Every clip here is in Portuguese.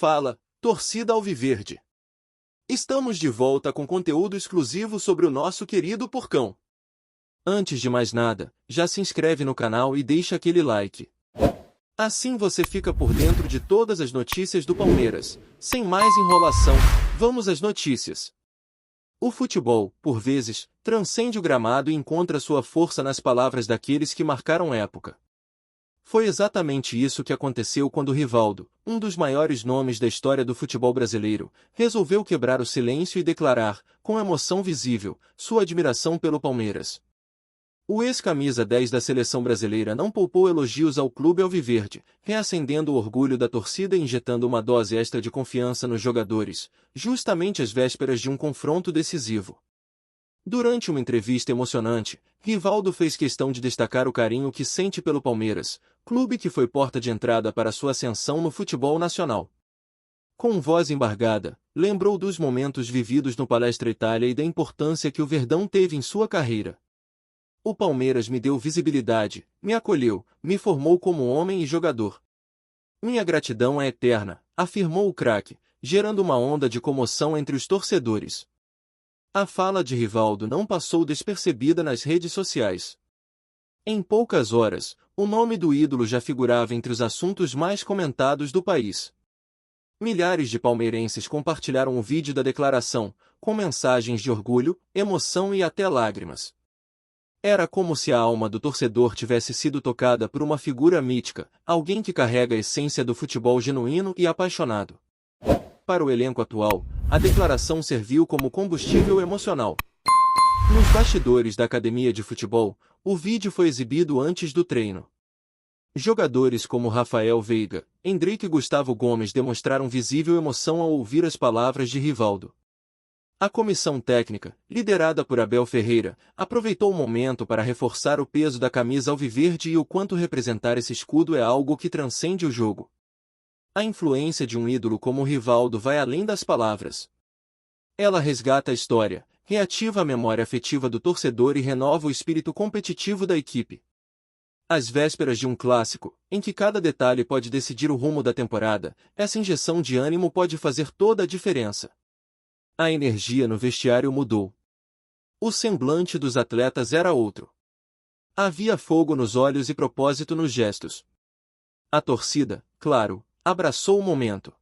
Fala, torcida alviverde! Estamos de volta com conteúdo exclusivo sobre o nosso querido Porcão. Antes de mais nada, já se inscreve no canal e deixa aquele like. Assim você fica por dentro de todas as notícias do Palmeiras. Sem mais enrolação, vamos às notícias. O futebol, por vezes, transcende o gramado e encontra sua força nas palavras daqueles que marcaram época. Foi exatamente isso que aconteceu quando Rivaldo, um dos maiores nomes da história do futebol brasileiro, resolveu quebrar o silêncio e declarar, com emoção visível, sua admiração pelo Palmeiras. O ex-camisa 10 da seleção brasileira não poupou elogios ao clube alviverde, reacendendo o orgulho da torcida e injetando uma dose extra de confiança nos jogadores, justamente às vésperas de um confronto decisivo. Durante uma entrevista emocionante, Rivaldo fez questão de destacar o carinho que sente pelo Palmeiras, clube que foi porta de entrada para sua ascensão no futebol nacional. Com voz embargada, lembrou dos momentos vividos no Palestra Itália e da importância que o Verdão teve em sua carreira. O Palmeiras me deu visibilidade, me acolheu, me formou como homem e jogador. Minha gratidão é eterna, afirmou o craque, gerando uma onda de comoção entre os torcedores. A fala de Rivaldo não passou despercebida nas redes sociais. Em poucas horas, o nome do ídolo já figurava entre os assuntos mais comentados do país. Milhares de palmeirenses compartilharam o vídeo da declaração, com mensagens de orgulho, emoção e até lágrimas. Era como se a alma do torcedor tivesse sido tocada por uma figura mítica, alguém que carrega a essência do futebol genuíno e apaixonado. Para o elenco atual, a declaração serviu como combustível emocional. Nos bastidores da academia de futebol, o vídeo foi exibido antes do treino. Jogadores como Rafael Veiga, Endrick e Gustavo Gomes demonstraram visível emoção ao ouvir as palavras de Rivaldo. A comissão técnica, liderada por Abel Ferreira, aproveitou o momento para reforçar o peso da camisa alviverde e o quanto representar esse escudo é algo que transcende o jogo. A influência de um ídolo como Rivaldo vai além das palavras. Ela resgata a história, reativa a memória afetiva do torcedor e renova o espírito competitivo da equipe. Às vésperas de um clássico, em que cada detalhe pode decidir o rumo da temporada, essa injeção de ânimo pode fazer toda a diferença. A energia no vestiário mudou. O semblante dos atletas era outro. Havia fogo nos olhos e propósito nos gestos. A torcida, claro, abraçou o momento.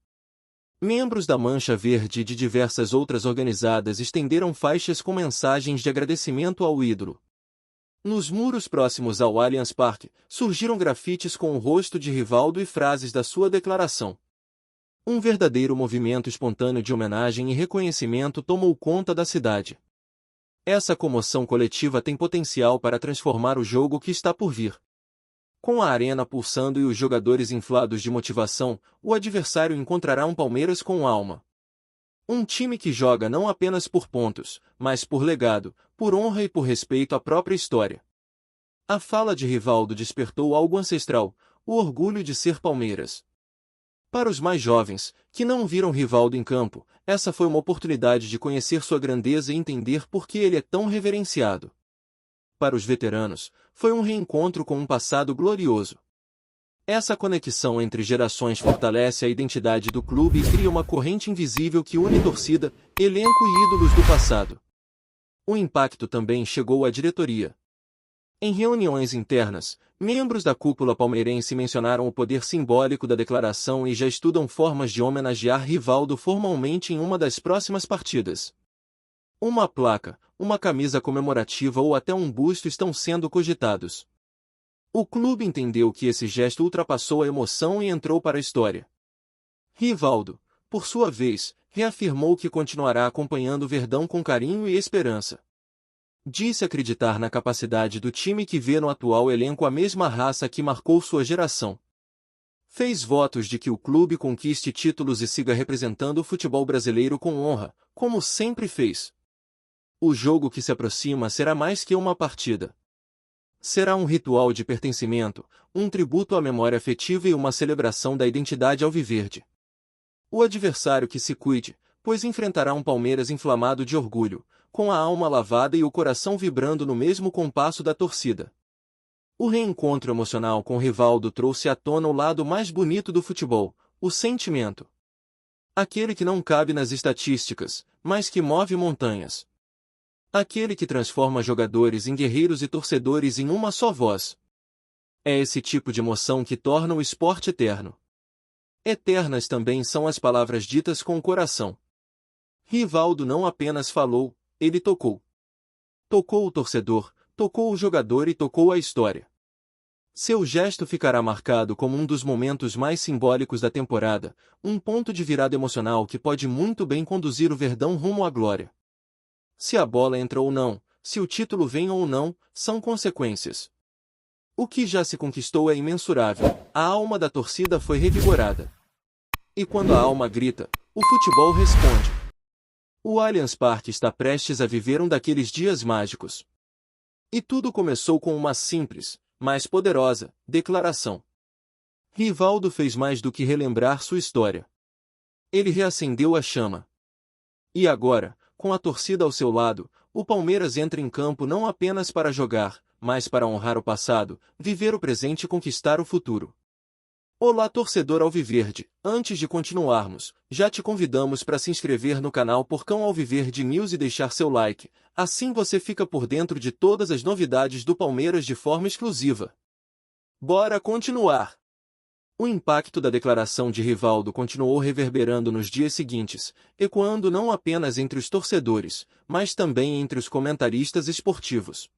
Membros da Mancha Verde e de diversas outras organizadas estenderam faixas com mensagens de agradecimento ao ídolo. Nos muros próximos ao Allianz Parque, surgiram grafites com o rosto de Rivaldo e frases da sua declaração. Um verdadeiro movimento espontâneo de homenagem e reconhecimento tomou conta da cidade. Essa comoção coletiva tem potencial para transformar o jogo que está por vir. Com a arena pulsando e os jogadores inflados de motivação, o adversário encontrará um Palmeiras com alma. Um time que joga não apenas por pontos, mas por legado, por honra e por respeito à própria história. A fala de Rivaldo despertou algo ancestral, o orgulho de ser Palmeiras. Para os mais jovens, que não viram Rivaldo em campo, essa foi uma oportunidade de conhecer sua grandeza e entender por que ele é tão reverenciado. Para os veteranos, foi um reencontro com um passado glorioso. Essa conexão entre gerações fortalece a identidade do clube e cria uma corrente invisível que une torcida, elenco e ídolos do passado. O impacto também chegou à diretoria. Em reuniões internas, membros da cúpula palmeirense mencionaram o poder simbólico da declaração e já estudam formas de homenagear Rivaldo formalmente em uma das próximas partidas. Uma placa, uma camisa comemorativa ou até um busto estão sendo cogitados. O clube entendeu que esse gesto ultrapassou a emoção e entrou para a história. Rivaldo, por sua vez, reafirmou que continuará acompanhando o Verdão com carinho e esperança. Disse acreditar na capacidade do time que vê no atual elenco a mesma raça que marcou sua geração. Fez votos de que o clube conquiste títulos e siga representando o futebol brasileiro com honra, como sempre fez. O jogo que se aproxima será mais que uma partida. Será um ritual de pertencimento, um tributo à memória afetiva e uma celebração da identidade alviverde. O adversário que se cuide, pois enfrentará um Palmeiras inflamado de orgulho, com a alma lavada e o coração vibrando no mesmo compasso da torcida. O reencontro emocional com Rivaldo trouxe à tona o lado mais bonito do futebol, o sentimento. Aquele que não cabe nas estatísticas, mas que move montanhas. Aquele que transforma jogadores em guerreiros e torcedores em uma só voz. É esse tipo de emoção que torna o esporte eterno. Eternas também são as palavras ditas com o coração. Rivaldo não apenas falou, ele tocou. Tocou o torcedor, tocou o jogador e tocou a história. Seu gesto ficará marcado como um dos momentos mais simbólicos da temporada, um ponto de virada emocional que pode muito bem conduzir o Verdão rumo à glória. Se a bola entra ou não, se o título vem ou não, são consequências. O que já se conquistou é imensurável, a alma da torcida foi revigorada. E quando a alma grita, o futebol responde. O Allianz Parque está prestes a viver um daqueles dias mágicos. E tudo começou com uma simples, mas poderosa, declaração. Rivaldo fez mais do que relembrar sua história. Ele reacendeu a chama. E agora, com a torcida ao seu lado, o Palmeiras entra em campo não apenas para jogar, mas para honrar o passado, viver o presente e conquistar o futuro. Olá torcedor alviverde, antes de continuarmos, já te convidamos para se inscrever no canal Porcão Alviverde News e deixar seu like, assim você fica por dentro de todas as novidades do Palmeiras de forma exclusiva. Bora continuar! O impacto da declaração de Rivaldo continuou reverberando nos dias seguintes, ecoando não apenas entre os torcedores, mas também entre os comentaristas esportivos.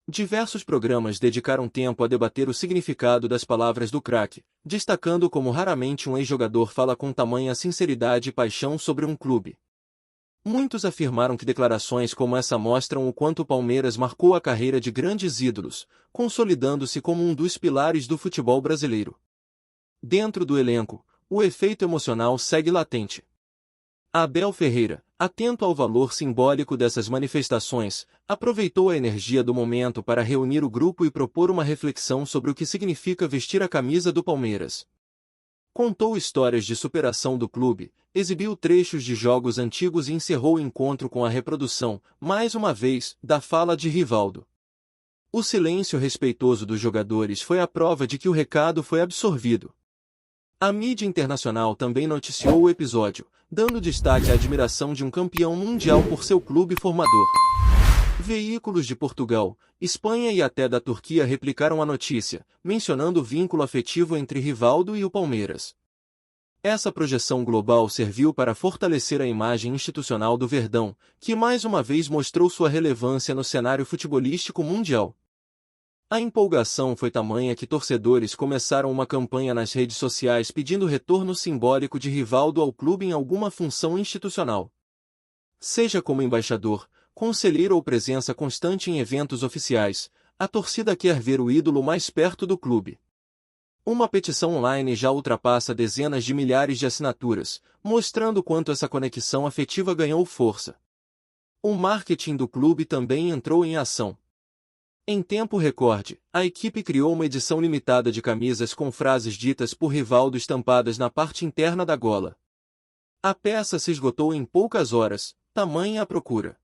Diversos programas dedicaram tempo a debater o significado das palavras do craque, destacando como raramente um ex-jogador fala com tamanha sinceridade e paixão sobre um clube. Muitos afirmaram que declarações como essa mostram o quanto o Palmeiras marcou a carreira de grandes ídolos, consolidando-se como um dos pilares do futebol brasileiro. Dentro do elenco, o efeito emocional segue latente. Abel Ferreira, atento ao valor simbólico dessas manifestações, aproveitou a energia do momento para reunir o grupo e propor uma reflexão sobre o que significa vestir a camisa do Palmeiras. Contou histórias de superação do clube, exibiu trechos de jogos antigos e encerrou o encontro com a reprodução, mais uma vez, da fala de Rivaldo. O silêncio respeitoso dos jogadores foi a prova de que o recado foi absorvido. A mídia internacional também noticiou o episódio, dando destaque à admiração de um campeão mundial por seu clube formador. Veículos de Portugal, Espanha e até da Turquia replicaram a notícia, mencionando o vínculo afetivo entre Rivaldo e o Palmeiras. Essa projeção global serviu para fortalecer a imagem institucional do Verdão, que mais uma vez mostrou sua relevância no cenário futebolístico mundial. A empolgação foi tamanha que torcedores começaram uma campanha nas redes sociais pedindo retorno simbólico de Rivaldo ao clube em alguma função institucional. Seja como embaixador, conselheiro ou presença constante em eventos oficiais, a torcida quer ver o ídolo mais perto do clube. Uma petição online já ultrapassa dezenas de milhares de assinaturas, mostrando quanto essa conexão afetiva ganhou força. O marketing do clube também entrou em ação. Em tempo recorde, a equipe criou uma edição limitada de camisas com frases ditas por Rivaldo estampadas na parte interna da gola. A peça se esgotou em poucas horas, tamanha a procura.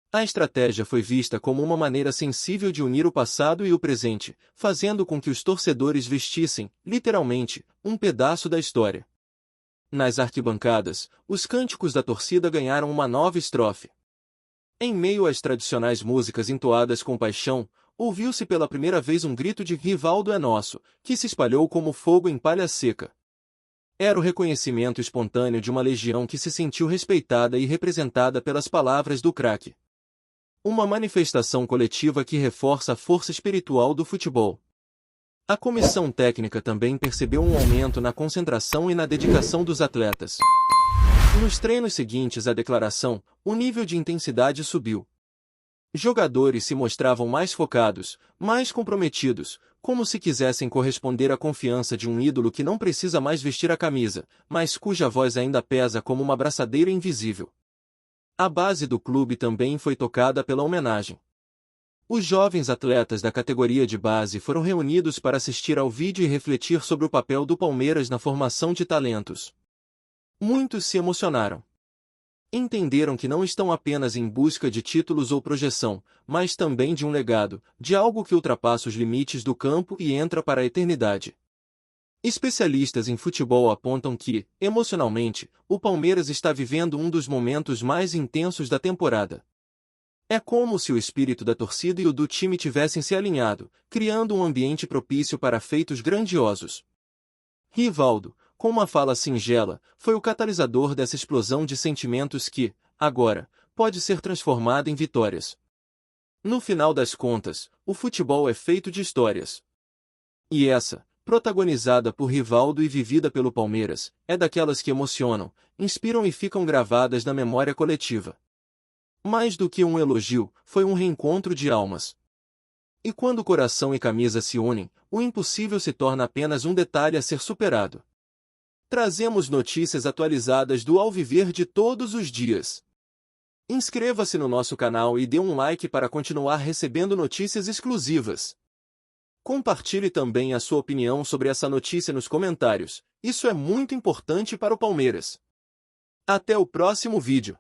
A estratégia foi vista como uma maneira sensível de unir o passado e o presente, fazendo com que os torcedores vestissem, literalmente, um pedaço da história. Nas arquibancadas, os cânticos da torcida ganharam uma nova estrofe. Em meio às tradicionais músicas entoadas com paixão, ouviu-se pela primeira vez um grito de "Rivaldo é nosso", que se espalhou como fogo em palha seca. Era o reconhecimento espontâneo de uma legião que se sentiu respeitada e representada pelas palavras do craque. Uma manifestação coletiva que reforça a força espiritual do futebol. A comissão técnica também percebeu um aumento na concentração e na dedicação dos atletas. Nos treinos seguintes à declaração, o nível de intensidade subiu. Jogadores se mostravam mais focados, mais comprometidos, como se quisessem corresponder à confiança de um ídolo que não precisa mais vestir a camisa, mas cuja voz ainda pesa como uma braçadeira invisível. A base do clube também foi tocada pela homenagem. Os jovens atletas da categoria de base foram reunidos para assistir ao vídeo e refletir sobre o papel do Palmeiras na formação de talentos. Muitos se emocionaram. Entenderam que não estão apenas em busca de títulos ou projeção, mas também de um legado, de algo que ultrapassa os limites do campo e entra para a eternidade. Especialistas em futebol apontam que, emocionalmente, o Palmeiras está vivendo um dos momentos mais intensos da temporada. É como se o espírito da torcida e o do time tivessem se alinhado, criando um ambiente propício para feitos grandiosos. Rivaldo, com uma fala singela, foi o catalisador dessa explosão de sentimentos que, agora, pode ser transformada em vitórias. No final das contas, o futebol é feito de histórias. E essa, protagonizada por Rivaldo e vivida pelo Palmeiras, é daquelas que emocionam, inspiram e ficam gravadas na memória coletiva. Mais do que um elogio, foi um reencontro de almas. E quando coração e camisa se unem, o impossível se torna apenas um detalhe a ser superado. Trazemos notícias atualizadas do Alviverde todos os dias. Inscreva-se no nosso canal e dê um like para continuar recebendo notícias exclusivas. Compartilhe também a sua opinião sobre essa notícia nos comentários, isso é muito importante para o Palmeiras. Até o próximo vídeo.